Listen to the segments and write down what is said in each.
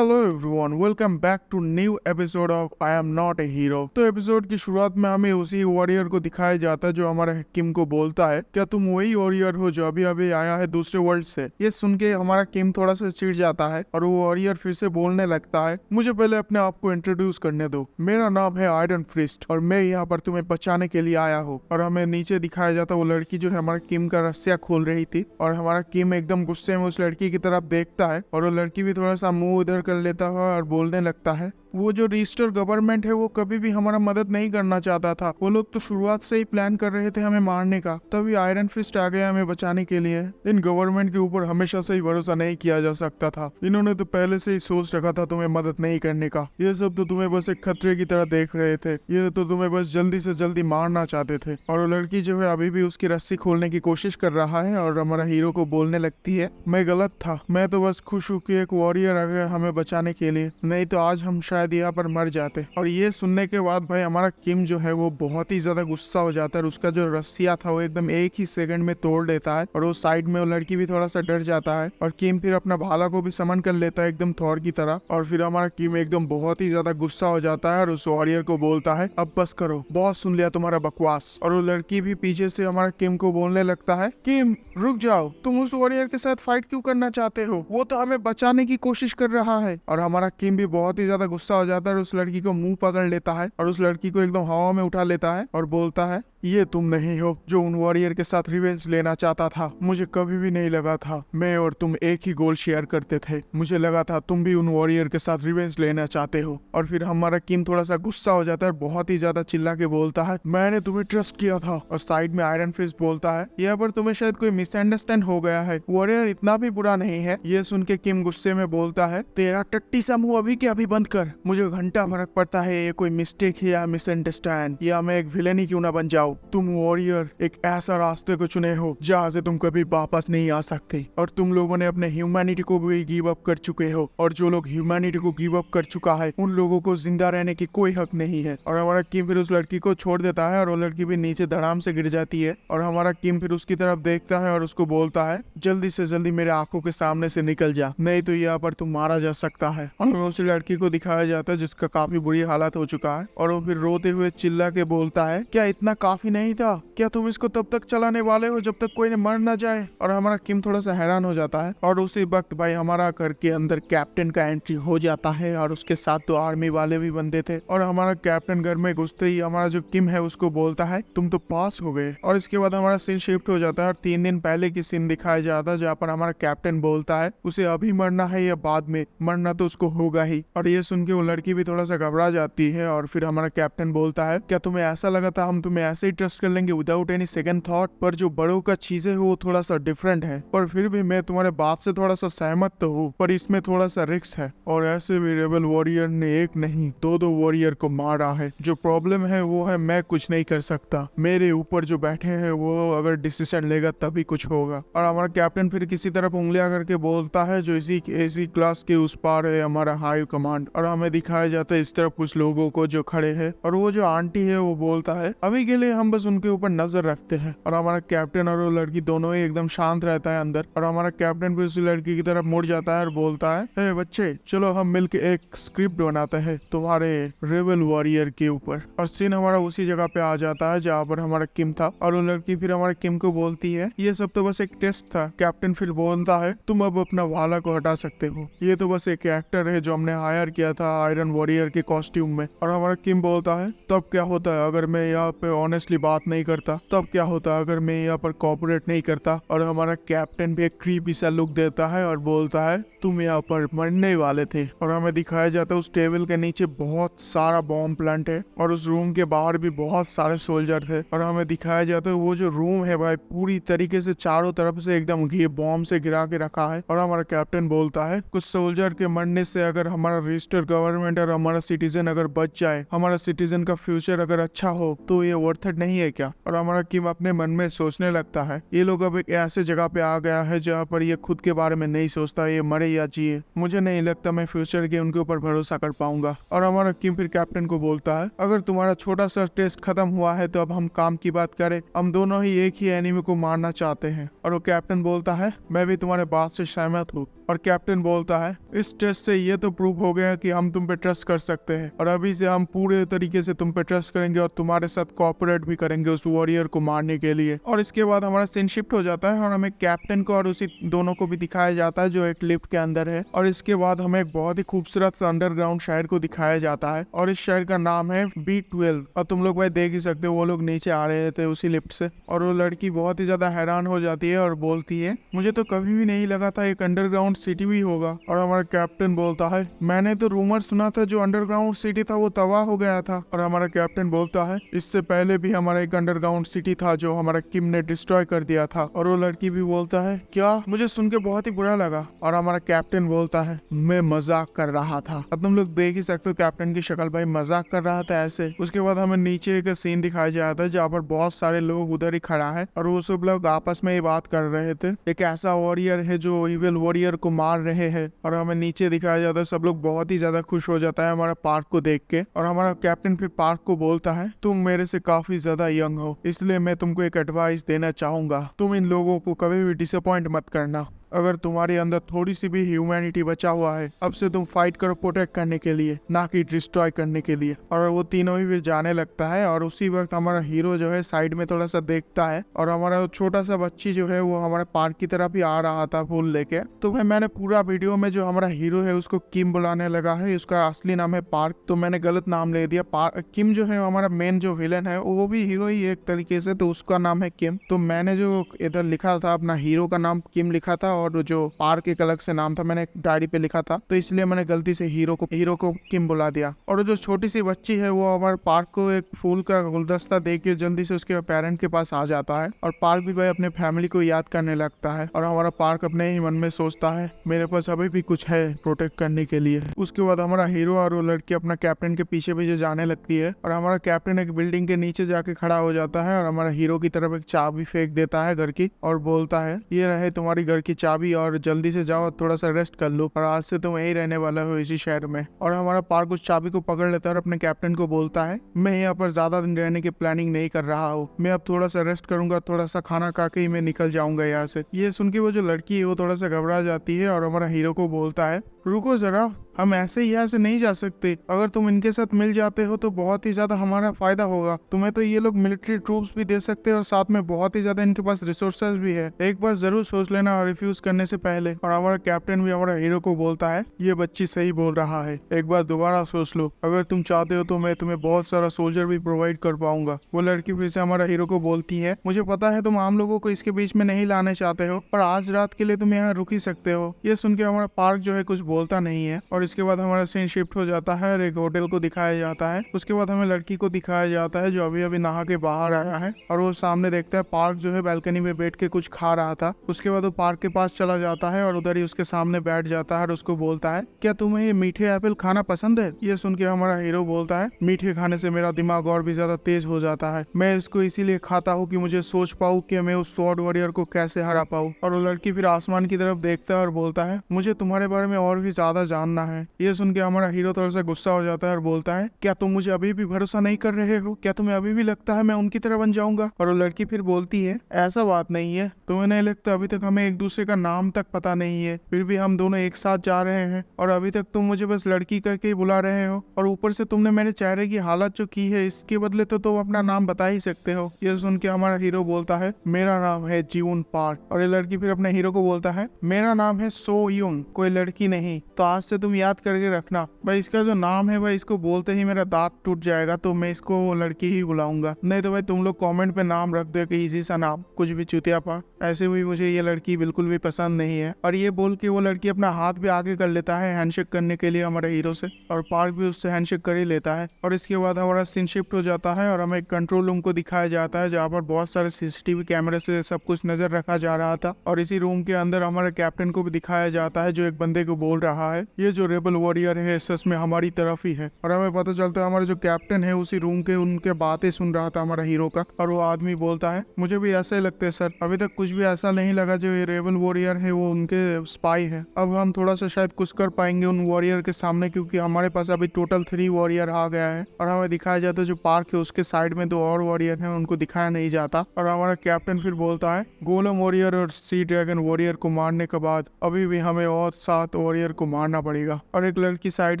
Hello everyone, welcome back to new episode of I am not a hero. तो episode की शुरुआत में हमें उसी वॉरियर को दिखाया जाता है जो हमारे किम को बोलता है, क्या तुम वही वॉरियर हो जो अभी अभी आया है दूसरे वर्ल्ड से। ये सुन के हमारा किम थोड़ा सा चिढ़ जाता है और वो वॉरियर फिर से बोलने लगता है, मुझे पहले अपने आप को इंट्रोड्यूस करने दो। मेरा नाम है आयरन फिस्ट और मैं यहाँ पर तुम्हें बचाने के लिए आया हूँ। और हमें नीचे दिखाया जाता है वो लड़की जो है हमारा किम का रस्सिया खोल रही थी और हमारा किम एकदम गुस्से में उस लड़की की तरफ देखता है और वो लड़की भी थोड़ा सा मुंह उधर कर लेता है और बोलने लगता है, वो जो रजिस्टर गवर्नमेंट है वो कभी भी हमारा मदद नहीं करना चाहता था। वो लोग तो शुरुआत से ही प्लान कर रहे थे हमें मारने का, तभी आयरन फिस्ट आ गया हमें बचाने के लिए। इन गवर्नमेंट के ऊपर हमेशा से ही भरोसा नहीं किया जा सकता था। इन्होंने तो पहले से ही सोच रखा था तुम्हें मदद नहीं करने का। ये सब तो तुम्हें बस एक खतरे की तरह देख रहे थे। ये तो तुम्हें बस जल्दी से जल्दी मारना चाहते थे। और वो लड़की जो है अभी भी उसकी रस्सी खोलने की कोशिश कर रहा है और हमारा हीरो को बोलने लगती है, मैं गलत था, मैं तो बस खुश हूँ कि एक वॉरियर आ गया हमें बचाने के लिए, नहीं तो आज हम शायद यहाँ पर मर जाते। और ये सुनने के बाद भाई हमारा किम जो है वो बहुत ही ज्यादा गुस्सा हो जाता है और उसका जो रस्सिया था वो एकदम एक ही सेकंड में तोड़ देता है। और वो साइड में वो लड़की भी थोड़ा सा डर जाता है और किम फिर अपना भाला को भी समन कर लेता है एकदम थॉर की तरह। और फिर हमारा किम एकदम बहुत ही ज्यादा गुस्सा हो जाता है और उस वॉरियर को बोलता है, अब बस करो, बहुत सुन लिया तुम्हारा बकवास। और वो लड़की भी पीछे से हमारा किम को बोलने लगता है, किम रुक जाओ, तुम उस वॉरियर के साथ फाइट क्यों करना चाहते हो, वो तो हमें बचाने की कोशिश कर रहा है। और हमारा किम भी बहुत ही ज्यादा गुस्सा हो जाता है और उस लड़की को मुंह पकड़ लेता है और उस लड़की को एकदम हवा में उठा लेता है और बोलता है, ये तुम नहीं हो जो उन वॉरियर के साथ रिवेंज लेना चाहता था। मुझे कभी भी नहीं लगा था मैं और तुम एक ही गोल शेयर करते थे। मुझे लगा था तुम भी उन वॉरियर के साथ रिवेंज लेना चाहते हो। और फिर हमारा किम थोड़ा सा गुस्सा हो जाता है, बहुत ही ज्यादा चिल्ला के बोलता है, मैंने तुम्हें ट्रस्ट किया था। और साइड में आयरन फिस्ट बोलता है, यहाँ पर तुम्हें शायद कोई मिसअंडरस्टैंड हो गया है, वॉरियर इतना भी बुरा नहीं है। ये सुन के किम गुस्से में बोलता है, तेरा टट्टी सा मुंह अभी के अभी बंद कर, मुझे घंटा फर्क पड़ता है ये कोई मिस्टेक है या मिसअंडरस्टैंड, या मैं एक विलेन ही क्यों ना बन जाऊं। तुम वॉरियर एक ऐसा रास्ते को चुने हो जहाँ से तुम कभी वापस नहीं आ सकते और तुम लोगों ने अपने ह्यूमैनिटी को भी गिव अप कर चुके हो। और जो लोग ह्यूमैनिटी को गिव अप कर चुका है उन लोगों को जिंदा रहने की कोई हक नहीं है। और हमारा किम फिर उस लड़की को छोड़ देता है और वो लड़की भी नीचे धड़ाम से गिर जाती है। और हमारा किम फिर उसकी तरफ देखता है और उसको बोलता है, जल्दी से जल्दी मेरे आंखों के सामने से निकल जा, नहीं तो यहाँ पर तुम मारा जा सकता है। और उस लड़की को दिखाया जाता है जिसका काफी बुरी हालत हो चुका है और वो फिर रोते हुए चिल्ला के बोलता है, क्या इतना काफी नहीं था, क्या तुम इसको तब तक चलाने वाले हो जब तक कोई ने मर ना जाए। और हमारा किम थोड़ा सा हैरान हो जाता है और उसी वक्त भाई हमारा घर के अंदर कैप्टन का एंट्री हो जाता है और उसके साथ तो आर्मी वाले भी बंदे थे। और हमारा कैप्टन घर में घुसते ही हमारा जो किम है उसको बोलता है, तुम तो पास हो गए। और इसके बाद हमारा सीन शिफ्ट हो जाता है और 3 दिन पहले की सीन दिखाया जाता है जहाँ पर हमारा कैप्टन बोलता है, उसे अभी मरना है या बाद में, मरना तो उसको होगा ही। और ये सुन के वो लड़की भी थोड़ा सा घबरा जाती है और फिर हमारा कैप्टन बोलता है, क्या तुम्हें ऐसा लगा था हम तुम्हें ऐसे ही ट्रस्ट कर लेंगे विदाउट एनी सेकंड थॉट, पर जो बड़ों का चीज है वो थोड़ा सा डिफरेंट है। पर फिर भी मैं तुम्हारे बात से थोड़ा सा सहमत तो हूँ, पर इसमें थोड़ा सा रिस्क है। और ऐसे भी रेबल वॉरियर ने एक नहीं 2-2 वॉरियर को मारा है। जो प्रॉब्लम है वो है मैं कुछ नहीं कर सकता, मेरे ऊपर जो बैठे हैं वो अगर डिसीजन लेगा तभी कुछ होगा। और हमारा कैप्टन फिर किसी तरफ उंगलियां करके बोलता है, जो इसी क्लास के उस पार है हमारा हाई कमांड। और हमें दिखाया जाता है इस तरफ कुछ लोगों को जो खड़े हैं और वो जो आंटी है वो बोलता है, अभी के लिए हम बस उनके ऊपर नजर रखते हैं। और हमारा कैप्टन और वो लड़की दोनों ही एकदम शांत रहता है अंदर। और हमारा कैप्टन भी उस लड़की की तरफ मुड़ जाता है और बोलता है, हे बच्चे, चलो हम मिलके एक स्क्रिप्ट बनाते हैं तुम्हारे रेबल वॉरियर के ऊपर। और सीन हमारा उसी जगह पे आ जाता है जहाँ पर हमारा किम था। और वो लड़की फिर हमारे किम को बोलती है, ये सब तो बस एक टेस्ट था। कैप्टन फिर बोलता है, तुम अब अपना भाला को हटा सकते हो, ये तो बस एक एक्टर है जो हमने हायर किया था आयरन वॉरियर के कॉस्ट्यूम में। और हमारा किम बोलता है, तब क्या होता है अगर मैं यहाँ पे ऑनेस्टली बात नहीं करता, तब क्या होता है अगर मैं यहाँ पर कोऑपरेट नहीं करता। और हमारा कैप्टन भी एक क्रीपी सा लुक देता है और बोलता है, तुम यहाँ पर मरने वाले थे। और हमें दिखाया जाता है उस टेबल के नीचे बहुत सारा बॉम्ब प्लांट है और उस रूम के बाहर भी बहुत सारे सोल्जर थे। और हमें दिखाया जाता है वो जो रूम है भाई पूरी तरीके से चारों तरफ से एकदम बॉम्ब से गिरा के रखा है। और हमारा कैप्टन बोलता है, कुछ सोल्जर के मरने से अगर हमारा रजिस्टर गवर्नमेंट और हमारा सिटीजन अगर बच जाए, हमारा सिटीजन का फ्यूचर अगर अच्छा हो, तो ये वर्थ इट नहीं है क्या। और हमारा किम अपने मन में सोचने लगता है ये लोग अब एक ऐसे जगह पे आ गया है जहाँ पर ये खुद के बारे में नहीं सोचता, ये मरे या जिए। मुझे नहीं लगता मैं फ्यूचर के उनके ऊपर भरोसा कर पाऊंगा। और हमारा किम फिर कैप्टन को बोलता है अगर तुम्हारा छोटा सा टेस्ट खत्म हुआ है तो अब हम काम की बात करें। हम दोनों ही एक ही एनिमी को मारना चाहते हैं। और वो कैप्टन बोलता है मैं भी तुम्हारे बात से सहमत हूँ। और कैप्टन बोलता है इस टेस्ट से ये तो प्रूव हो गया कि हम तुम पे ट्रस्ट कर सकते हैं और अभी से हम पूरे तरीके से तुम पे ट्रस्ट करेंगे और तुम्हारे साथ कोऑपरेट भी करेंगे उस वॉरियर को मारने के लिए। और इसके बाद हमारा सीन शिफ्ट हो जाता है और हमें कैप्टन को और उसी दोनों को भी दिखाया जाता है जो एक लिफ्ट के अंदर है। और इसके बाद हमें एक बहुत ही खूबसूरत अंडरग्राउंड शहर को दिखाया जाता है और इस शहर का नाम है B12। और तुम लोग भाई देख ही सकते हो वो लोग नीचे आ रहे थे उसी लिफ्ट से और वो लड़की बहुत ही ज्यादा हैरान हो जाती है और बोलती है मुझे तो कभी भी नहीं लगा था एक अंडरग्राउंड सिटी भी होगा। और हमारा कैप्टन बोलता है मैंने तो रूमर सुना था जो अंडरग्राउंड सिटी था वो तबाह हो गया था। और हमारा कैप्टन बोलता है इससे पहले भी हमारा एक अंडरग्राउंड सिटी था जो हमारा किम ने डिस्ट्रॉय कर दिया था। और वो लड़की भी बोलता है क्या, मुझे सुन के बहुत ही बुरा लगा। और हमारा कैप्टन बोलता है मैं मजाक कर रहा था। अब तुम लोग देख ही सकते हो कैप्टन की शक्ल, भाई मजाक कर रहा था ऐसे। उसके बाद हमें नीचे एक सीन दिखाया जाता है जहाँ पर बहुत सारे लोग उधर ही खड़ा है और वो सब लोग आपस में ये बात कर रहे थे एक ऐसा वॉरियर है जो इविल वॉरियर को मार रहे हैं। और हमें नीचे दिखाया जाता है सब लोग बहुत ही ज्यादा खुश हो जाता है हमारा पार्क को देख के। और हमारा कैप्टन फिर पार्क को बोलता है तुम मेरे से काफी ज्यादा यंग हो इसलिए मैं तुमको एक एडवाइस देना चाहूंगा, तुम इन लोगों को कभी भी डिसअपॉइंट मत करना। अगर तुम्हारे अंदर थोड़ी सी भी ह्यूमैनिटी बचा हुआ है अब से तुम फाइट करो प्रोटेक्ट करने के लिए, ना कि डिस्ट्रॉय करने के लिए। और वो तीनों ही फिर जाने लगता है और उसी वक्त हमारा हीरो जो है साइड में थोड़ा सा देखता है और हमारा छोटा सा बच्ची जो है वो हमारे पार्क की तरफ ही आ रहा था फूल लेके। तो भाई मैंने पूरा वीडियो में जो हमारा हीरो है उसको किम बुलाने लगा है, उसका असली नाम है पार्क, तो मैंने गलत नाम ले दिया। किम जो है हमारा मेन जो विलन है वो भी हीरो ही एक तरीके से, तो उसका नाम है किम। तो मैंने जो इधर लिखा था अपना हीरो का नाम किम लिखा था और जो पार्क एक अलग से नाम था मैंने डायरी पे लिखा था, तो इसलिए मैंने गलती से हीरो को किम बुला दिया। और जो छोटी सी बच्ची है वो हमारे पार्क को एक फूल का गुलदस्ता देख के जल्दी से उसके पेरेंट के पास आ जाता है और पार्क भी भाई अपने फैमिली को याद करने लगता है। और हमारा पार्क अपने ही मन में सोचता है मेरे पास अभी भी कुछ है प्रोटेक्ट करने के लिए। उसके बाद हमारा हीरो और वो लड़की अपना कैप्टन के पीछे पीछे जाने लगती है और हमारा कैप्टन एक बिल्डिंग के नीचे जाके खड़ा हो जाता है और हमारा हीरो की तरफ एक चाबी फेंक देता है घर की और बोलता है ये रहे तुम्हारी घर की चाबी और जल्दी से जाओ थोड़ा सा रेस्ट कर लो और आज से तुम यही रहने वाला हो इसी शहर में। और हमारा पार्क उस चाबी को पकड़ लेता है और अपने कैप्टन को बोलता है मैं यहाँ पर ज्यादा दिन रहने की प्लानिंग नहीं कर रहा हूँ, मैं अब थोड़ा सा रेस्ट करूंगा, थोड़ा सा खाना खा के ही मैं निकल जाऊंगा यहाँ से। ये सुन के वो जो लड़की है वो थोड़ा सा घबरा जाती है और हमारा हीरो को बोलता है रुको जरा, हम ऐसे ही यहाँ से नहीं जा सकते, अगर तुम इनके साथ मिल जाते हो तो बहुत ही ज्यादा हमारा फायदा होगा, तुम्हें तो ये लोग मिलिट्री ट्रूप्स भी दे सकते हैं और साथ में बहुत ही ज्यादा इनके पास रिसोर्सेज भी है, एक बार जरूर सोच लेना और रिफ्यूज करने से पहले। और हमारा कैप्टन भी हमारा हीरो को बोलता है ये बच्ची सही बोल रहा है, एक बार दोबारा सोच लो, अगर तुम चाहते हो तो मैं तुम्हें बहुत सारा सोल्जर भी प्रोवाइड कर पाऊंगा। वो लड़की फिर से हमारा हीरो को बोलती है मुझे पता है तुम आम लोगों को इसके बीच में नहीं लाने चाहते हो पर आज रात के लिए तुम यहाँ रुक ही सकते हो। ये सुन के हमारा पार्क जो है कुछ बोलता नहीं है और इसके बाद हमारा सीन शिफ्ट हो जाता है और एक होटल को दिखाया जाता है। उसके बाद हमें लड़की को दिखाया जाता है जो अभी अभी नहा के बाहर आया है और वो सामने देखता है पार्क जो है बैल्कनी में बैठ के कुछ खा रहा था। उसके बाद वो पार्क के पास चला जाता है और उधर ही उसके सामने बैठ जाता है और उसको बोलता है क्या तुम्हें ये मीठे एप्पल खाना पसंद है। ये सुन के हमारा हीरो बोलता है मीठे खाने से मेरा दिमाग और भी ज्यादा तेज हो जाता है, मैं इसको इसीलिए खाता हूँ कि मुझे सोच पाऊँ कि मैं उस स्वॉर्ड वॉरियर को कैसे हरा पाऊँ। और वो लड़की फिर आसमान की तरफ देखता है और बोलता है मुझे तुम्हारे बारे में और भी ज्यादा जानना है। ये सुन के हमारा हीरो थोड़ा सा गुस्सा हो जाता है और बोलता है क्या तुम मुझे अभी भी भरोसा नहीं कर रहे हो, क्या तुम्हें अभी भी लगता है मैं उनकी तरह बन जाऊंगा। और वो लड़की फिर बोलती है ऐसा बात नहीं है, तुम्हें नहीं लगता अभी तक हमें एक दूसरे का नाम तक पता नहीं है, फिर भी हम दोनों एक साथ जा रहे हैं और अभी तक तुम मुझे बस लड़की करके ही बुला रहे हो और ऊपर से तुमने मेरे चेहरे की हालत जो की है इसके बदले तो तुम अपना नाम बता ही सकते हो। ये सुन के हमारा हीरो बोलता है मेरा नाम है जीवन पार्क। और ये लड़की फिर अपने हीरो को बोलता है मेरा नाम है सो यूंग, कोई लड़की नहीं, तो आज से तुम याद करके रखना भाई इसका जो नाम है भाई इसको बोलते ही मेरा दांत टूट जाएगा, तो मैं इसको लड़की ही बुलाऊंगा, नहीं तो भाई तुम लोग कमेंट पे नाम रख दो कि इजी सा नाम कुछ भी चुतियापा। ऐसे भी मुझे ये लड़की बिल्कुल भी पसंद नहीं है। और ये बोल के वो लड़की अपना हाथ भी आगे कर लेता है हैंडशेक करने के लिए हमारे हीरो से और पार्क भी उससे हैंडशेक कर ही लेता है। और इसके बाद हमारा सीन शिफ्ट हो जाता है और हमें एक कंट्रोल रूम को दिखाया जाता है जहाँ पर बहुत सारे सीसीटीवी कैमरे से सब कुछ नजर रखा जा रहा था। और इसी रूम के अंदर हमारे कैप्टन को भी दिखाया जाता है जो एक बंदे को बोल रहा है ये जो रेबल वॉरियर है सच में हमारी तरफ ही है। और हमें पता चलता है हमारा जो कैप्टन है उसी रूम के उनके बातें सुन रहा था हमारा हीरो का। और वो आदमी बोलता है मुझे भी ऐसा ही लगता है सर, अभी तक कुछ भी ऐसा नहीं लगा जो ये रेबल वॉरियर है वो उनके स्पाई है। अब हम थोड़ा सा शायद कुछ कर पाएंगे उन वॉरियर के सामने, क्योंकि हमारे पास अभी टोटल 3 वॉरियर आ गया है। और हमें दिखाया जाता है जो पार्क है उसके साइड में 2 और वॉरियर है, उनको दिखाया नहीं जाता। और हमारा कैप्टन फिर बोलता है गोलम वॉरियर और सी ड्रैगन वॉरियर को मारने के बाद अभी भी हमें और 7 वॉरियर को मारना पड़ेगा। और एक लड़की साइड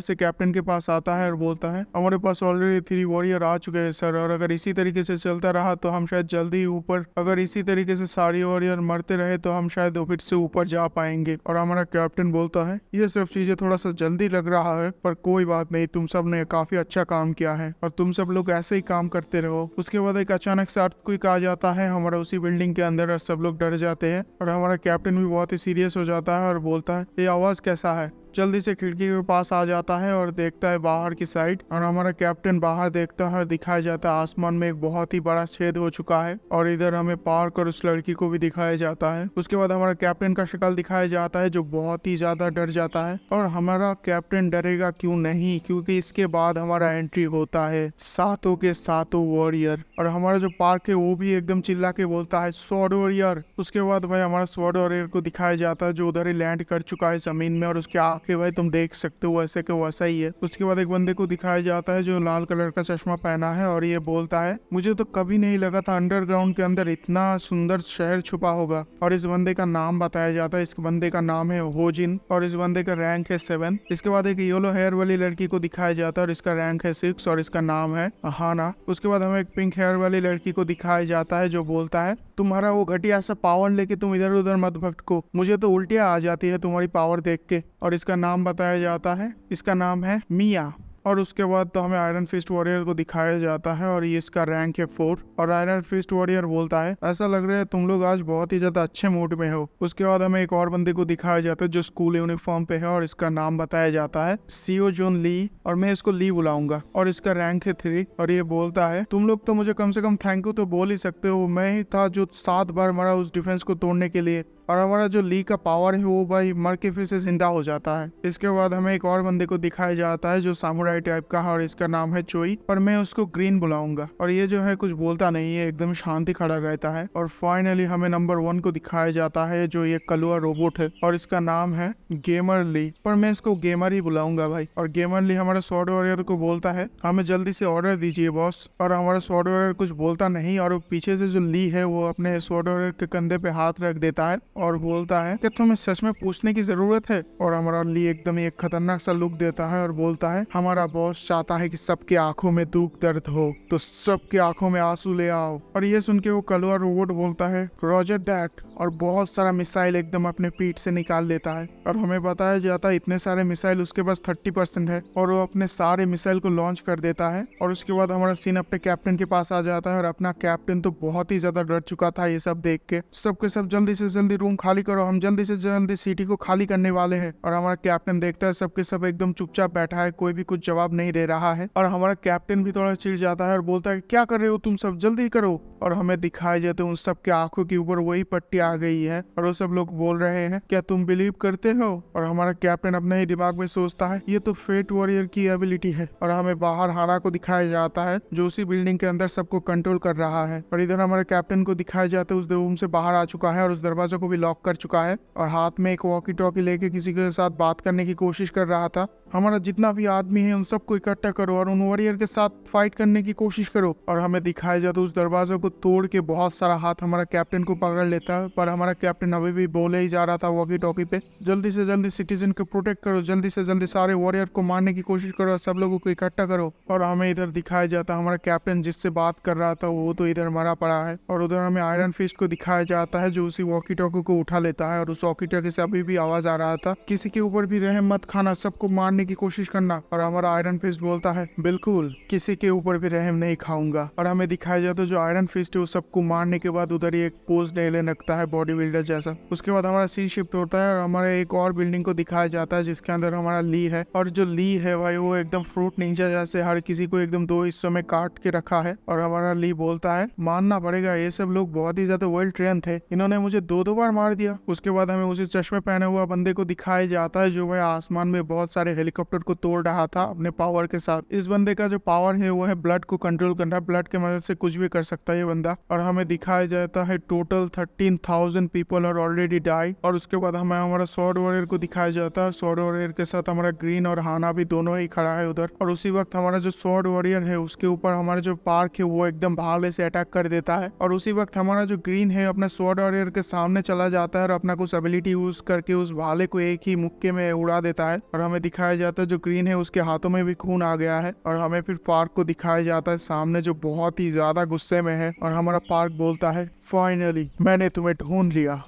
से कैप्टन के पास आता है और बोलता है हमारे पास ऑलरेडी 3 वॉरियर आ चुके हैं सर, और अगर इसी तरीके से चलता रहा तो हम शायद जल्दी ऊपर, अगर इसी तरीके से सारी वॉरियर मरते रहे तो हम शायद फिर से ऊपर जा पाएंगे। और हमारा कैप्टन बोलता है ये सब चीजें थोड़ा सा जल्दी लग रहा है, पर कोई बात नहीं, तुम सब ने काफी अच्छा काम किया है और तुम सब लोग ऐसे ही काम करते रहो। उसके बाद एक अचानक से अर्थक्वेक आ जाता है हमारा उसी बिल्डिंग के अंदर और सब लोग डर जाते हैं। और हमारा कैप्टन भी बहुत ही सीरियस हो जाता है और बोलता है ये आवाज कैसा है। जल्दी से खिड़की के पास आ जाता है और देखता है बाहर की साइड। और हमारा कैप्टन बाहर देखता है और दिखाया जाता है आसमान में एक बहुत ही बड़ा छेद हो चुका है। और इधर हमें पार्क और उस लड़की को भी दिखाया जाता है। उसके बाद हमारा कैप्टन का शक्ल दिखाया जाता है जो बहुत ही ज्यादा डर जाता है। और हमारा कैप्टन डरेगा क्यों नहीं, क्योंकि इसके बाद हमारा एंट्री होता है 7 के 7 वॉरियर। और हमारा जो पार्क है वो भी एकदम चिल्ला के बोलता है स्वॉर्ड वॉरियर। उसके बाद भाई हमारा स्वॉर्ड वॉरियर को दिखाया जाता है जो उधर ही लैंड कर चुका है जमीन में, और उसके कि भाई तुम देख सकते हो वैसे के वैसा ही है। उसके बाद एक बंदे को दिखाया जाता है जो लाल कलर का चश्मा पहना है और ये बोलता है मुझे तो कभी नहीं लगा था अंडरग्राउंड के अंदर इतना सुंदर शहर छुपा होगा। और इस बंदे का नाम बताया जाता है, इस बंदे का नाम है होजिन और इस बंदे का रैंक है 7। इसके बाद एक येलो हेयर वाली लड़की को दिखाया जाता है और इसका रैंक है 6 और इसका नाम है हाना। उसके बाद हमें एक पिंक हेयर वाली लड़की को दिखाया जाता है जो बोलता है तुम्हारा वो घटिया सा पावर लेके तुम इधर उधर मत भटको, मुझे तो उल्टियां आ जाती है तुम्हारी पावर देख के। और इसका नाम बताया जाता है, इसका नाम है मिया। और उसके बाद तो हमें आयरन फिस्ट वॉरियर को दिखाया जाता है और ये इसका रैंक है 4। और आयरन फिस्ट वॉरियर बोलता है ऐसा लग रहा है तुम लोग आज बहुत ही ज्यादा अच्छे मूड में हो। उसके बाद हमें एक और बंदे को दिखाया जाता है जो स्कूल यूनिफॉर्म पे है और इसका नाम बताया जाता है सीओ जोन ली, और मैं इसको ली बुलाऊंगा। और इसका रैंक है 3। और ये बोलता है तुम लोग तो मुझे कम से कम थैंक यू तो बोल ही सकते हो, मैं ही था जो 7 बार मरा उस डिफेंस को तोड़ने के लिए। और हमारा जो ली का पावर है वो भाई मर के फिर से जिंदा हो जाता है। इसके बाद हमें एक और बंदे को दिखाया जाता है जो सामुराई टाइप का है और इसका नाम है चोई, पर मैं उसको ग्रीन बुलाऊंगा। और ये जो है कुछ बोलता नहीं है, एकदम शांति खड़ा रहता है। और फाइनली हमें नंबर 1 को दिखाया जाता है जो ये कलुआ रोबोट है और इसका नाम है गेमर ली, पर मैं इसको गेमर ही बुलाऊंगा भाई। और गेमर ली हमारा स्वॉर्ड वॉरियर को बोलता है हमें जल्दी से ऑर्डर दीजिए बॉस। और हमारा स्वॉर्ड वॉरियर कुछ बोलता नहीं और पीछे से जो ली है वो अपने स्वॉर्ड वॉरियर के कंधे पे हाथ रख देता है और बोलता है कि तुम्हें सच में पूछने की जरूरत है। और हमारा ली एकदम एक खतरनाक सा लुक देता है और बोलता है हमारा बॉस चाहता है कि सबके आंखों में दुख दर्द हो तो सबके आंखों में आंसू ले आओ। और ये सुन के वो कलुआ रोबोट बोलता है रॉजर दैट, और बहुत सारा मिसाइल एकदम अपने पीठ से निकाल लेता है। और हमें बताया जाता है इतने सारे मिसाइल उसके पास 30% है और वो अपने सारे मिसाइल को लॉन्च कर देता है। और उसके बाद हमारा सीन अपने कैप्टन के पास आ जाता है और अपना कैप्टन तो बहुत ही ज्यादा डर चुका था ये सब देख के। सबके सब जल्दी से जल्दी रूम खाली करो, हम जल्दी से जल्दी सिटी को खाली करने वाले हैं। और हमारा कैप्टन देखता है सबके सब एकदम चुपचाप बैठा है, कोई भी कुछ जवाब नहीं दे रहा है। और हमारा कैप्टन भी थोड़ा चिढ़ जाता है और बोलता है क्या कर रहे हो तुम सब, जल्दी करो। और हमें दिखाई जाते उन सब के आंखों के ऊपर वही पट्टी आ गई है और वो सब लोग बोल रहे हैं क्या तुम बिलीव करते हो। और हमारा कैप्टन अपने ही दिमाग में सोचता है ये तो फेट वॉरियर की एबिलिटी है। और हमें बाहर हाना को दिखाया जाता है जो उसी बिल्डिंग के अंदर सबको कंट्रोल कर रहा है। और इधर हमारे कैप्टन को दिखाया जाता है उस रूम से बाहर आ चुका है और उस दरवाजे को भी लॉक कर चुका है और हाथ में एक वॉकी टॉकी लेके किसी के साथ बात करने की कोशिश कर रहा था। हमारा जितना भी आदमी है उन सबको इकट्ठा करो और उन वॉरियर के साथ फाइट करने की कोशिश करो। और हमें दिखाया जाता है उस दरवाजे को तोड़ के बहुत सारा हाथ हमारा कैप्टन को पकड़ लेता है, पर हमारा कैप्टन अभी भी बोले ही जा रहा था वॉकी टॉकी पे जल्दी से जल्दी सिटीजन को प्रोटेक्ट करो, जल्दी से जल्दी सारे वॉरियर को मारने की कोशिश करो, सब लोगों को इकट्ठा करो। और हमें इधर दिखाया जाता है हमारा कैप्टन जिससे बात कर रहा था वो तो इधर मरा पड़ा है। और उधर हमें आयरन फिस्ट को दिखाया जाता है जो उसी वॉकी टॉकी को उठा लेता है और उस वॉकी टॉकी से अभी भी आवाज आ रहा था किसी के ऊपर भी रहम मत खाना, सबको मारने मारने की कोशिश करना। और हमारा आयरन फिस्ट बोलता है बिल्कुल, किसी के ऊपर भी रहम नहीं खाऊंगा। और हमें दिखाया जाता है जो आयरन फिस्ट है वो सबको मारने के बाद उधर ही एक पोज लेने लगता है बॉडी बिल्डर जैसा। उसके बाद हमारा सी शिफ्ट होता है और हमारे एक और बिल्डिंग को दिखाया जाता है जिसके अंदर हमारा ली है। और जो ली है भाई वो एकदम फ्रूट निंजा जैसे हर किसी को एकदम 2 हिस्सों में काट के रखा है। और हमारा ली बोलता है मानना पड़ेगा ये सब लोग बहुत ही ज्यादा वेल ट्रेन थे, इन्होंने मुझे 2 बार मार दिया। उसके बाद हमें उसी चश्मे पहने हुआ बंदे को दिखाया जाता है जो भाई आसमान में बहुत सारे हेलीकॉप्टर को तोड़ रहा था अपने पावर के साथ। इस बंदे का जो पावर है वो है ब्लड को कंट्रोल करना, ब्लड के मदद से कुछ भी कर सकता है ये बंदा। और हमें दिखाया जाता है total 13,000 people are already die. और उसके बाद हमें हमारा स्वॉर्ड वॉरियर को दिखाया जाता है, स्वॉर्ड वॉरियर के साथ हमारा ग्रीन और हाना भी दोनों ही खड़ा है उधर। और उसी वक्त हमारा जो स्वॉर्ड वॉरियर है उसके ऊपर हमारा जो पार्क है वो एकदम भाले से अटैक कर देता है। और उसी वक्त हमारा जो ग्रीन है अपने स्वॉर्ड वॉरियर के सामने चला जाता है और अपना कुछ एबिलिटी यूज करके उस भाले को एक ही मुक्के में उड़ा देता है। और हमें दिखाया जाता है जो ग्रीन है उसके हाथों में भी खून आ गया है। और हमें फिर पार्क को दिखाया जाता है सामने जो बहुत ही ज्यादा गुस्से में है। और हमारा पार्क बोलता है फाइनली मैंने तुम्हें ढूंढ लिया।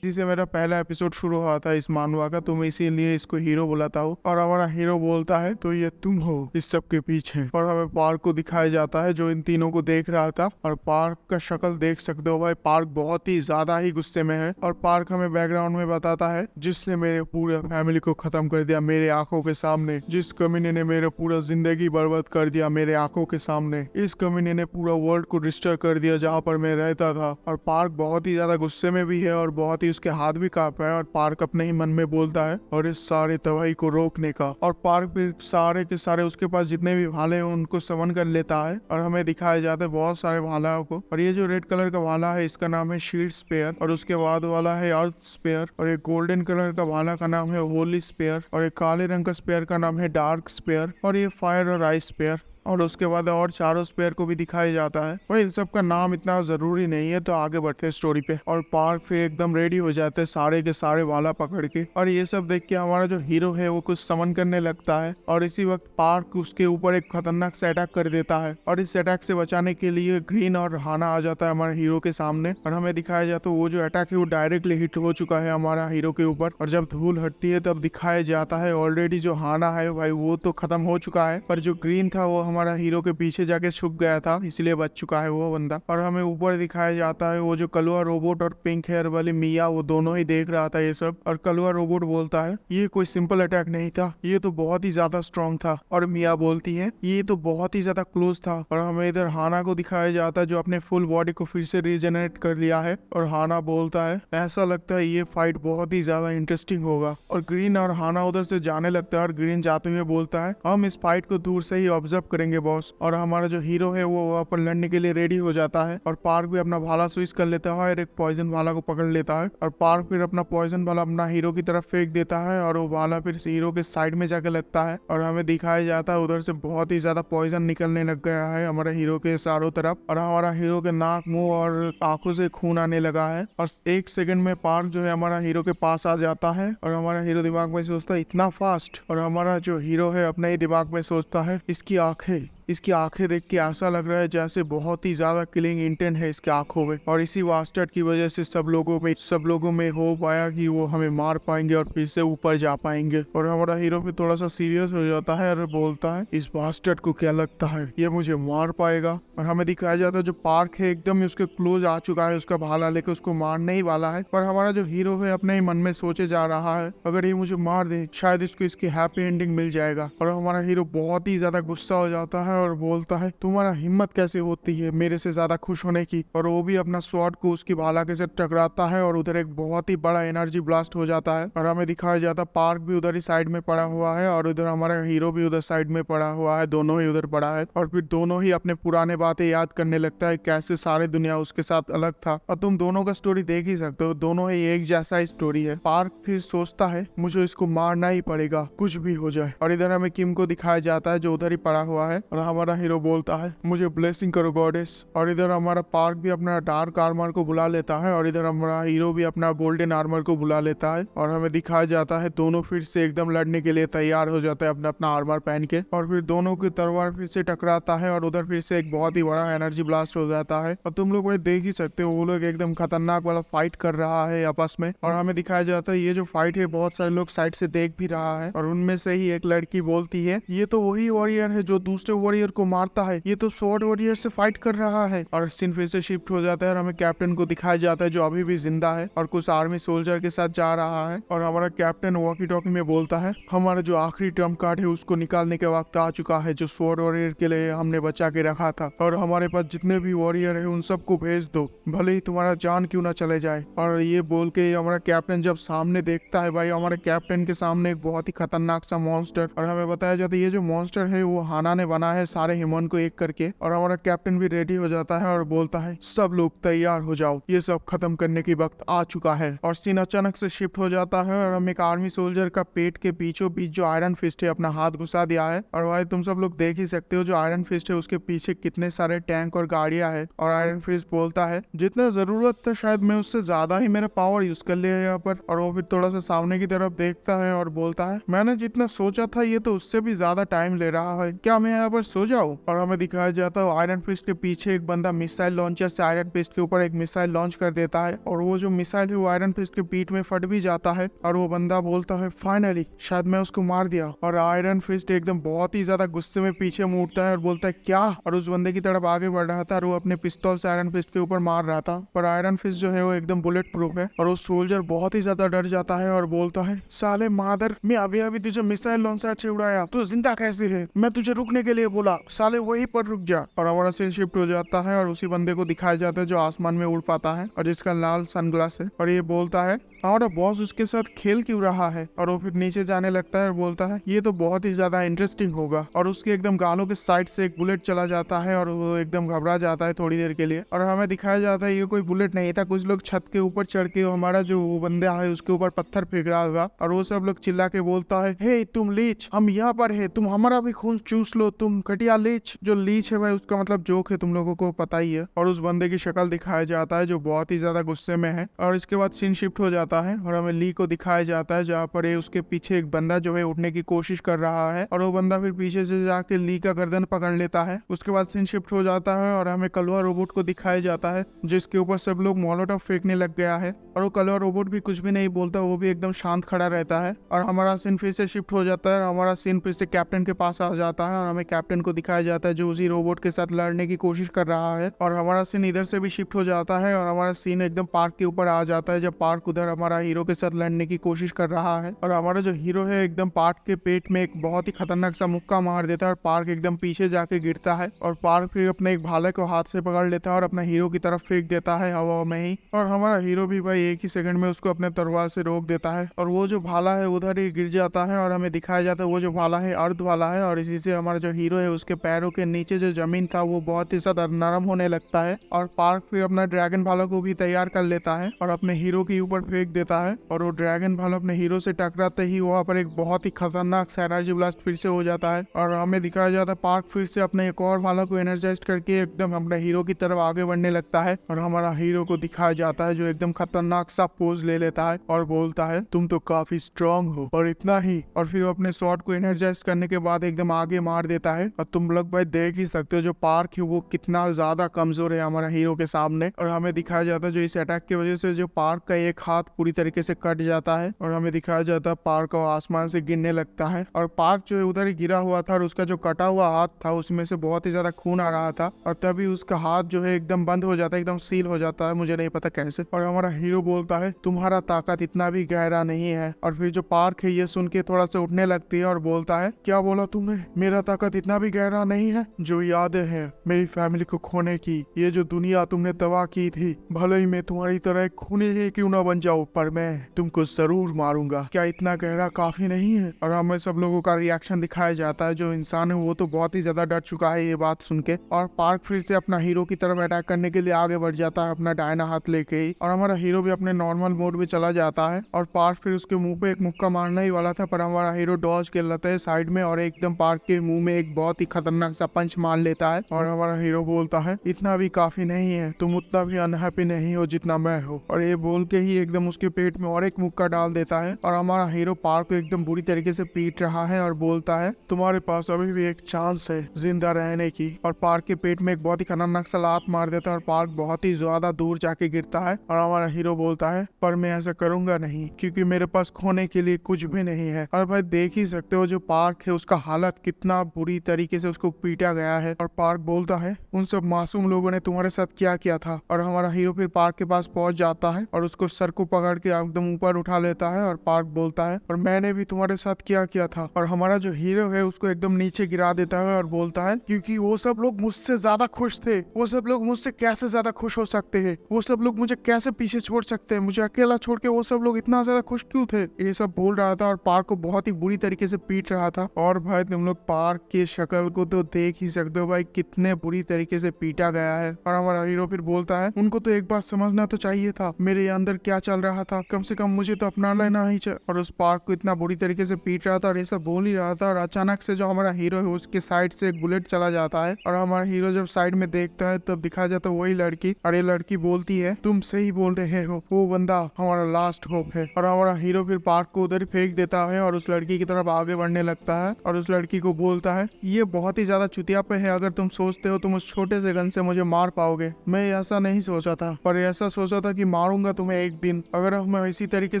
इसी से मेरा पहला एपिसोड शुरू हुआ था इस मानवा का, तो मैं इसीलिए इसको हीरो बुलाता हूँ। और हमारा हीरो बोलता है तो ये तुम हो इस सब के पीछे। और हमें पार्क को दिखाया जाता है जो इन तीनों को देख रहा था। और पार्क का शक्ल देख सकते हो भाई, पार्क बहुत ही ज्यादा ही गुस्से में है। और पार्क हमें बैकग्राउंड में बताता है जिसने मेरे पूरे फैमिली को खत्म कर दिया मेरे आंखों के सामने, जिस कमीने ने मेरा पूरा जिंदगी बर्बाद कर दिया मेरे आंखों के सामने, इस कमीने ने पूरा वर्ल्ड को डिस्ट्रॉय कर दिया जहाँ पर मैं रहता था। और पार्क बहुत ही ज्यादा गुस्से में भी है और बहुत ही उसके हाथ भी कांप रहा है। और पार्क अपने ही मन में बोलता है और इस सारे तबाही को रोकने का। और पार्क फिर सारे के सारे उसके पास जितने भी भाले हैं उनको समन कर लेता है। और हमें दिखाया जाता है बहुत सारे भालाओं को। और ये जो रेड कलर का भाला है इसका नाम है शील्ड स्पेयर। और उसके बाद वाला है अर्थ स्पेयर। और एक गोल्डन कलर का भाला का नाम है होली स्पेयर। और एक काले रंग का स्पेयर का नाम है डार्क स्पेयर। और ये फायर और आइस स्पेयर। और उसके बाद और चारों स्पेयर को भी दिखाया जाता है। और इन सब का नाम इतना जरूरी नहीं है, तो आगे बढ़ते हैं स्टोरी पे। और पार्क फिर एकदम रेडी हो जाते हैं सारे के सारे वाला पकड़ के। और ये सब देख के हमारा जो हीरो है वो कुछ समन करने लगता है। और इसी वक्त पार्क उसके ऊपर एक खतरनाक से अटैक कर देता है। और इस अटैक से बचाने के लिए ग्रीन और हाना आ जाता है हमारे हीरो के सामने। और हमें दिखाया जाता है वो जो अटैक है वो डायरेक्टली हिट हो चुका है हमारा हीरो के ऊपर। और जब धूल हटती है तब दिखाया जाता है ऑलरेडी जो हाना है भाई वो तो खत्म हो चुका है, पर जो ग्रीन था वो हमारा हीरो के पीछे जाके छुप गया था, इसलिए बच चुका है वो बंदा। और हमें ऊपर दिखाया जाता है वो जो कलुआ रोबोट और पिंक हेयर वाली मिया वो दोनों ही देख रहा था ये सब। और कलुआ रोबोट बोलता है ये कोई सिंपल अटैक नहीं था, ये तो बहुत ही ज्यादा स्ट्रॉन्ग था। और मिया बोलती है ये तो बहुत ही ज्यादा क्लोज था। और हमें इधर हाना को दिखाया जाता है जो अपने फुल बॉडी को फिर से रीजनरेट कर लिया है। और हाना बोलता है ऐसा लगता है ये फाइट बहुत ही ज्यादा इंटरेस्टिंग होगा। और ग्रीन और हाना उधर से जाने लगता है। और ग्रीन जाते हुए बोलता है हम इस फाइट को दूर से ही ऑब्जर्व करेंगे बॉस। और हमारा जो हीरो है वो वहाँ पर लड़ने के लिए रेडी हो जाता है। और पार्क भी अपना भाला स्विच कर लेता है और एक पॉइजन भाला को पकड़ लेता है। और पार्क फिर अपना पॉइजन भाला अपना हीरो की तरफ फेंक देता है और वो भाला फिर हीरो के साइड में जाके लगता है। और हमें दिखाया जाता है उधर से बहुत ही ज्यादा पॉइजन निकलने लग गया है हमारे हीरो के चारों तरफ। और हमारा हीरो के नाक, मुंह और आंखों से खून आने लगा है। और 1 सेकंड में पार्क जो है हमारा हीरो के पास आ जाता है। और हमारा हीरो दिमाग में सोचता है इतना फास्ट। और हमारा जो हीरो है अपने ही दिमाग में सोचता है इसकी आंखें देख के ऐसा लग रहा है जैसे बहुत ही ज्यादा किलिंग इंटेंट है इसकी आंखों में। और इसी बास्टर्ड की वजह से सब लोगों में हो पाया कि वो हमें मार पाएंगे और फिर से ऊपर जा पाएंगे। और हमारा हीरो फिर थोड़ा सा सीरियस हो जाता है और बोलता है इस बास्टर्ड को क्या लगता है ये मुझे मार पाएगा। और हमें दिखाया जाता है जो पार्क है एकदम उसके क्लोज आ चुका है, उसका भाला लेके उसको मारने ही वाला है। पर हमारा जो हीरो है अपने ही मन में सोचे जा रहा है अगर ये मुझे मार दे शायद इसको इसकी हैप्पी एंडिंग मिल जाएगा। और हमारा हीरो बहुत ही ज्यादा गुस्सा हो जाता है और बोलता है तुम्हारा हिम्मत कैसे होती है मेरे से ज्यादा खुश होने की। और वो भी अपना स्वॉर्ड को उसकी भाला के साथ टकराता है और उधर एक बहुत ही बड़ा एनर्जी ब्लास्ट हो जाता है। और हमें दिखाया जाता है पार्क भी उधर ही साइड में पड़ा हुआ है और उधर हमारा हीरो भी उधर साइड में पड़ा हुआ है, दोनों ही उधर पड़ा है। और फिर दोनों ही अपने पुराने बातें याद करने लगता है कैसे सारे दुनिया उसके साथ अलग था। और तुम दोनों का स्टोरी देख ही सकते हो, दोनों ही एक जैसा स्टोरी है। पार्क फिर सोचता है मुझे इसको मारना ही पड़ेगा कुछ भी हो जाए। और इधर हमें किम को दिखाया जाता है जो उधर ही पड़ा हुआ है। और हमारा हीरो बोलता है मुझे ब्लेसिंग करो गॉडेस। और इधर हमारा पार्क भी अपना डार्क आर्मर को बुला लेता है और इधर हमारा हीरो भी अपना गोल्डन आर्मर को बुला लेता है और हमें दिखाया जाता है दोनों फिर से एकदम लड़ने के लिए तैयार हो जाता है अपना अपना आर्मर पहन के। और फिर दोनों की तलवार फिर से टकराता है और उधर फिर से एक बहुत ही बड़ा एनर्जी ब्लास्ट हो जाता है। और तुम लोग वही देख ही सकते हो वो लोग एकदम खतरनाक वाला फाइट कर रहा है आपस में। और हमें दिखाया जाता है ये जो फाइट है बहुत सारे लोग साइड से देख भी रहा है और उनमें से ही एक लड़की बोलती है ये तो वही वॉरियर है जो दूसरे वॉरियर को मारता है, ये तो स्वॉर्ड वॉरियर से फाइट कर रहा है। और सीन फिर से शिफ्ट हो जाता है और हमें कैप्टन को दिखाया जाता है जो अभी भी जिंदा है और कुछ आर्मी सोल्जर के साथ जा रहा है। और हमारा कैप्टन वॉकी टॉकी में बोलता है हमारा जो आखिरी ट्रम्प कार्ड है उसको निकालने के वक्त आ चुका है जो स्वॉर्ड वॉरियर के लिए हमने बचा के रखा था और हमारे पास जितने भी वॉरियर है उन सबको भेज दो भले ही तुम्हारा जान क्यों ना चले जाए। और ये बोल के हमारा कैप्टन जब सामने देखता है भाई हमारे कैप्टन के सामने एक बहुत ही खतरनाक सा मॉन्स्टर और हमें बताया जाता है ये जो मॉन्स्टर है वो हाना ने बना है सारे ह्यूमन को एक करके। और हमारा कैप्टन भी रेडी हो जाता है और बोलता है सब लोग तैयार हो जाओ ये सब खत्म करने की वक्त आ चुका है। और सीन अचानक से शिफ्ट हो जाता है और हम एक आर्मी सोल्जर का पेट के बीचों बीच जो आयरन फिस्ट है अपना हाथ घुसा दिया है। और भाई तुम सब लोग देख ही सकते हो जो आयरन फिस्ट है उसके पीछे कितने सारे टैंक और गाड़ियां है। और आयरन फिस्ट बोलता है जितना जरूरत था शायद मैं उससे ज्यादा ही मेरा पावर यूज कर लिया यहाँ पर। और वो फिर थोड़ा सा सामने की तरफ देखता है और बोलता है मैंने जितना सोचा था ये तो उससे भी ज्यादा टाइम ले रहा है, क्या मैं यहाँ पर सो जाऊं। और हमें दिखाया जाता है आयरन फिस्ट के पीछे एक बंदा मिसाइल लॉन्चर से आयरन फिस्ट के ऊपर एक मिसाइल लॉन्च कर देता है और वो जो मिसाइल है वो आयरन फिस्ट के पीठ में फट भी जाता है। और वो बंदा बोलता है फाइनली शायद मैं उसको मार दिया। और आयरन फिस्ट एकदम बहुत ही ज्यादा गुस्से में पीछे मुड़ता है और बोलता है क्या, और उस बंदे की तरफ आगे बढ़ रहा था और वो अपने पिस्तौल से आयरन फिस्ट के ऊपर मार रहा था। पर आयरन फिस्ट जो है वो एकदम बुलेट प्रूफ है और वो सोल्जर बहुत ही ज्यादा डर जाता है और बोलता है साले मादर मैं अभी अभी तुझे मिसाइल लॉन्चर से उड़ाया, तू जिंदा कैसे है, मैं तुझे रुकने के लिए बोला, साले वहीं पर रुक जा। और हमारा सीन शिफ्ट हो जाता है और उसी बंदे को दिखाया जाता है जो आसमान में उड़ पाता है और जिसका लाल सनग्लास है। और ये बोलता है हमारा बॉस उसके साथ खेल क्यों रहा है। और वो फिर नीचे जाने लगता है और बोलता है ये तो बहुत ही ज्यादा इंटरेस्टिंग होगा। और उसके एकदम गालों के साइड से एक बुलेट चला जाता है और वो एकदम घबरा जाता है थोड़ी देर के लिए। और हमें दिखाया जाता है ये कोई बुलेट नहीं था, कुछ लोग छत के ऊपर चढ़ के हमारा जो बंदा है उसके ऊपर पत्थर फेंक रहा था। और वो सब लोग चिल्ला के बोलता है हे तुम लीच, हम यहाँ पर है, तुम हमारा भी खून चूस लो, तुम घटिया लीच। जो लीच है भाई उसका मतलब जोक है, तुम लोगों को पता ही है। और उस बंदे की शक्ल दिखाया जाता है जो बहुत ही ज्यादा गुस्से में है। और इसके बाद सीन शिफ्ट हो जाता है और हमें ली को दिखाया जाता है जहाँ पर उसके पीछे एक बंदा जो है उठने की कोशिश कर रहा है और वो बंदा फिर पीछे से जाके ली का गर्दन पकड़ लेता है। उसके बाद सीन शिफ्ट हो जाता है और हमें कलवा रोबोट को दिखाया जाता है जिसके ऊपर सब लोग मोलोटॉव फेंकने लग गया है। और वो कलवा रोबोट भी कुछ भी नहीं बोलता, वो भी एकदम शांत खड़ा रहता है। और हमारा सीन फिर से शिफ्ट हो जाता है और हमारा सीन फिर से कैप्टन के पास आ जाता है और हमें कैप्टन को दिखाया जाता है जो उसी रोबोट के साथ लड़ने की कोशिश कर रहा है। और हमारा सीन इधर से भी शिफ्ट हो जाता है और हमारा सीन एकदम पार्क के ऊपर आ जाता है जब पार्क उधर हमारा हीरो के साथ लड़ने की कोशिश कर रहा है। और हमारा जो हीरो है एकदम पार्क के पेट में एक बहुत ही खतरनाक सा मुक्का मार देता है और पार्क एकदम पीछे जाके गिरता है। और पार्क फिर अपने एक भाले को हाथ से पकड़ लेता है और अपना हीरो की तरफ फेंक देता है हवा में ही। और हमारा हीरो भी भाई एक ही सेकंड में उसको अपने तलवार से रोक देता है और वो जो भाला है उधर ही गिर जाता है। और हमें दिखाया जाता है वो जो भाला है अर्ध वाला है और इसी से हमारा जो हीरो है उसके पैरों के नीचे जो जमीन था वो बहुत ही ज्यादा नरम होने लगता है। और पार्क फिर अपना ड्रैगन भाला को भी तैयार कर लेता है और अपने हीरो के ऊपर फेंक देता है। और वो ड्रैगन भाला अपने हीरो से टकराते ही वहाँ पर एक बहुत ही खतरनाक सा एनर्जी ब्लास्ट फिर से हो जाता है। और हमें दिखाया जाता है पार्क फिर से अपने एक और भाला को एनर्जाइज करके एकदम अपने हीरो की तरफ आगे बढ़ने लगता है। और हमारा हीरो को दिखाया जाता है जो एकदम खतरनाक सा पोज ले लेता है और बोलता है तुम तो काफी स्ट्रॉन्ग हो। और इतना ही, और फिर वो अपने शॉट को एनर्जाइज करने के बाद एकदम आगे मार देता है। और तुम लोग भाई देख ही सकते हो जो पार्क है वो कितना ज्यादा कमजोर है हमारा हीरो के सामने। और हमें दिखाया जाता है जो इस अटैक की वजह से जो पार्क का एक हाथ पूरी तरीके से कट जाता है। और हमें दिखाया जाता है पार्क आसमान से गिरने लगता है और पार्क जो है उधर ही गिरा हुआ था और उसका जो कटा हुआ हाथ था उसमें से बहुत ही ज्यादा खून आ रहा था। और तभी उसका हाथ जो है एकदम बंद हो जाता है, एकदम सील हो जाता है, मुझे नहीं पता कैसे। और हमारा हीरो बोलता है तुम्हारा ताकत इतना भी गहरा नहीं है। और फिर जो पार्क है ये सुन के थोड़ा सा उठने लगती है और बोलता है क्या बोला तुमने, मेरा ताकत इतना भी गहरा नहीं है। जो यादें हैं मेरी फैमिली को खोने की, ये जो दुनिया तुमने तबाह की थी, भले ही मैं तुम्हारी तरह खूनी ही क्यों ना बन जाऊं, पर मैं तुमको जरूर मारूंगा, क्या इतना कहना काफी नहीं है। और हमें सब लोगों का रिएक्शन दिखाया जाता है। जो इंसान है वो तो बहुत ही ज्यादा डर चुका है ये बात सुन के, और पार्क फिर से अपना हीरो की तरफ अटैक करने के लिए आगे बढ़ जाता है अपना डायना हाथ लेके ही, और हमारा हीरो भी अपने नॉर्मल मोड में चला जाता है। और पार्क फिर उसके मुंह पे एक मुक्का मारना ही वाला था, पर हमारा हीरो डॉज कर लेता है साइड में और एकदम पार्क के मुंह में एक बहुत ही खतरनाक सा पंच मार लेता है। और हमारा हीरो बोलता है इतना भी काफी नहीं है, तुम उतना भी अनहैप्पी नहीं हो जितना मैं हूँ। और ये बोल के ही एकदम उसके पेट में और एक मुक्का डाल देता है। और हमारा हीरो पार्क को एकदम बुरी तरीके से पीट रहा है और बोलता है तुम्हारे पास अभी भी एक चांस है जिंदा रहने की। और पार्क के पेट में एक बहुत ही खतरनाक सा लात मार देता है और पार्क बहुत ही ज्यादा दूर जाके गिरता है। और हमारा हीरो बोलता है पर मैं ऐसा करूंगा नहीं, क्योंकि मेरे पास खोने के लिए कुछ भी नहीं है। और भाई देख ही सकते हो जो पार्क है उसका हालत कितना बुरी तरीके से उसको पीटा गया है। और पार्क बोलता है उन सब मासूम लोगों ने तुम्हारे साथ क्या किया था। और हमारा हीरो फिर पार्क के पास पहुंच जाता है और उसको सर को पकड़ के एकदम ऊपर उठा लेता है। और पार्क बोलता है और मैंने भी तुम्हारे साथ क्या किया था। और हमारा जो हीरो है उसको एकदम नीचे गिरा देता है और बोलता है क्योंकि वो सब लोग मुझसे ज्यादा खुश थे, वो सब लोग मुझसे कैसे ज्यादा खुश हो सकते हैं, वो सब लोग मुझे कैसे पीछे छोड़ सकते हैं, मुझे अकेला छोड़ के वो सब लोग इतना ज्यादा खुश क्यों थे। ये सब बोल रहा था और पार्क को बहुत ही बुरी तरीके से पीट रहा था। और भाई तुम लोग पार्क की शक्ल को तो देख ही सकते हो भाई कितने बुरी तरीके से पीटा गया है। और हमारा हीरो फिर बोलता है उनको तो एक बार समझना तो चाहिए था मेरे अंदर क्या चल रहा था, कम से कम मुझे तो अपना लेना ही चाहिए। और उस पार्क को इतना बुरी तरीके से पीट रहा था और ये सब बोल ही रहा था। और अचानक से जो हमारा हीरो है उसके साइड से एक बुलेट चला जाता है। और हमारा हीरो जब साइड में देखता है तब दिखाया जाता है वही लड़की। और ये लड़की बोलती है तुम सही बोल रहे हो, वो बंदा हमारा लास्ट होप है। और हमारा हीरो फिर पार्क को उधर फेंक देता है और उस लड़की की तरफ आगे बढ़ने लगता है। और उस लड़की को बोलता है ये बहुत ही ज्यादा चुतिया पे है, अगर तुम सोचते हो तुम उस छोटे से गन से मुझे मार पाओगे। मैं ऐसा नहीं सोचा था, पर ऐसा सोचा था कि मारूंगा तुम्हें एक दिन। अगर हम इसी तरीके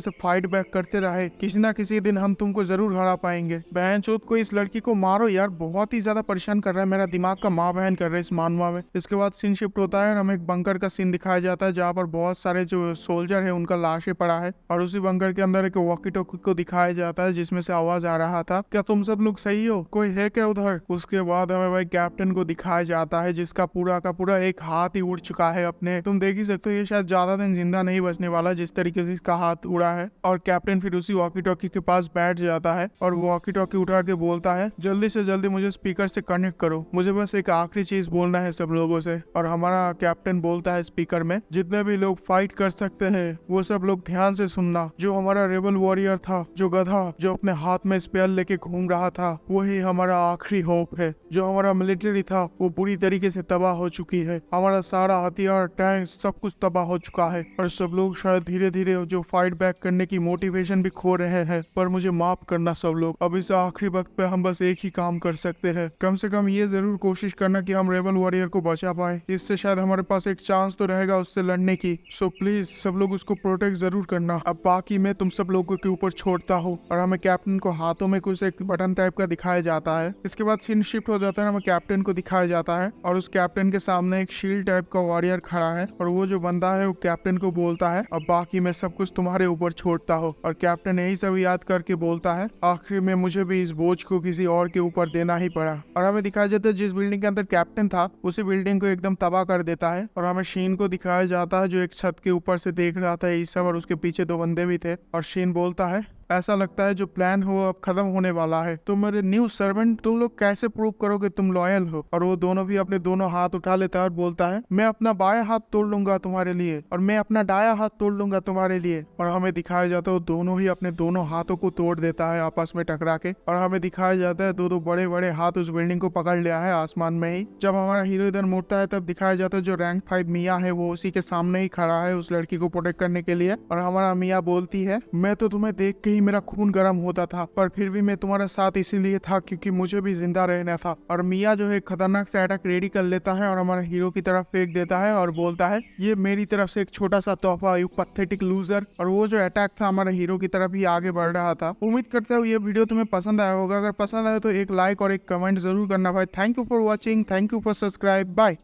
से फाइट बैक करते रहे किसी ना किसी दिन हम तुमको जरूर हरा पाएंगे। बहन चोद को इस लड़की को मारो यार, बहुत ही ज्यादा परेशान कर रहा है, मेरा दिमाग का माँ बहन कर रहा है इस मानवा में। इसके बाद सीन शिफ्ट होता है और हमें एक बंकर का सीन दिखाया जाता है जहाँ पर बहुत सारे जो सोल्जर है उनका लाशें पड़ा है। और उसी बंकर के अंदर एक वॉकी टॉकी को दिखाया जाता है जिसमें से आवाज आ रहा था क्या तुम सब लोग सही हो, कोई है क्या उधर। उसके बाद हमें भाई कैप्टन को दिखाया जाता है जिसका पूरा का पूरा एक हाथ ही उड़ चुका है अपने। तुम देख ही सकते हो ये शायद ज्यादा दिन जिंदा नहीं बचने वाला जिस तरीके से इसका हाथ उड़ा है। और कैप्टन फिर उसी वॉकी टॉकी के पास बैठ जाता है और वॉकी टॉकी उठा के बोलता है जल्दी से जल्दी मुझे स्पीकर से कनेक्ट करो, मुझे बस एक आखिरी चीज बोलना है सब लोगों से। और हमारा कैप्टन बोलता है स्पीकर में जितने भी लोग फाइट कर सकते हैं वो सब लोग ध्यान से सुनना। जो हमारा रेबल वॉरियर था, जो गधा जो अपने हाथ में स्पेयर लेके घूम रहा था, वही हमारा आखिरी होप है। जो हमारा मिलिट्री था वो पूरी तरीके से तबाह हो चुकी है, हमारा सारा हथियार टैंक सब कुछ तबाह हो चुका है। और सब लोग शायद धीरे धीरे जो फाइट बैक करने की मोटिवेशन भी खो रहे हैं। पर मुझे माफ करना सब लोग, अब इस आखिरी वक्त पे हम बस एक ही काम कर सकते हैं, कम से कम ये जरूर कोशिश करना कि हम रेबल वॉरियर को बचा पाए, इससे शायद हमारे पास एक चांस तो रहेगा उससे लड़ने की। सो प्लीज सब लोग उसको प्रोटेक्ट जरूर करना। अब बाकी मैं तुम सब लोगों के ऊपर छोड़ता हूँ। और हमें कैप्टन को हाथों में कुछ एक बटन टाइप का दिखाया जाता है। इसके बाद सीन शिफ्ट हो जाता है, हमें कैप्टन को दिखाया जाता है और उस कैप्टन के सामने एक शील्ड टाइप का वॉरियर खड़ा है। और वो जो बंदा है वो कैप्टन को बोलता है अब बाकी मैं सब कुछ तुम्हारे ऊपर छोड़ता हूँ। और कैप्टन यही सब याद करके बोलता है आखिर में मुझे भी इस बोझ को किसी और के ऊपर देना ही पड़ा। और हमें दिखाया जाता है जिस बिल्डिंग के अंदर कैप्टन था उसी बिल्डिंग को एकदम तबाह कर देता है। और हमें शीन को दिखाया जाता है जो एक छत के ऊपर से देख रहा था ये सब, और उसके पीछे दो बंदे भी थे। और शीन बोलता है ऐसा लगता है जो प्लान हो अब खत्म होने वाला है, तुम मेरे न्यू सर्वेंट तुम लोग कैसे प्रूव करोगे तुम लॉयल हो। और वो दोनों भी अपने दोनों हाथ उठा लेता है और बोलता है मैं अपना बायां हाथ तोड़ लूंगा तुम्हारे लिए और मैं अपना दायां हाथ तोड़ लूंगा तुम्हारे लिए। और हमें दिखाया जाता है वो दोनों ही अपने दोनों हाथों को तोड़ देता है आपस में टकरा के। और हमें दिखाया जाता है दो बड़े बड़े हाथ उस बिल्डिंग को पकड़ लिया है आसमान में ही। जब हमारा हीरो इधर मुड़ता है तब दिखाया जाता है जो रैंक 5 मिया है वो उसी के सामने ही खड़ा है उस लड़की को प्रोटेक्ट करने के लिए। और हमारा मिया बोलती है मैं तो तुम्हें देख के ही मेरा खून गर्म होता था, पर फिर भी मैं तुम्हारे साथ इसीलिए था क्योंकि मुझे भी जिंदा रहना था। और मिया जो है खतरनाक सा अटैक रेडी कर लेता है और हमारे हीरो की तरफ फेंक देता है और बोलता है ये मेरी तरफ से एक छोटा सा तोहफा यू पैथेटिक लूजर। और वो जो अटैक था हमारे हीरो की तरफ ही आगे बढ़ रहा था। उम्मीद करता हूँ ये वीडियो तुम्हें पसंद आया होगा, अगर पसंद आया तो एक लाइक और एक कमेंट जरूर करना भाई। Thank you for watching, thank you for subscribe, bye.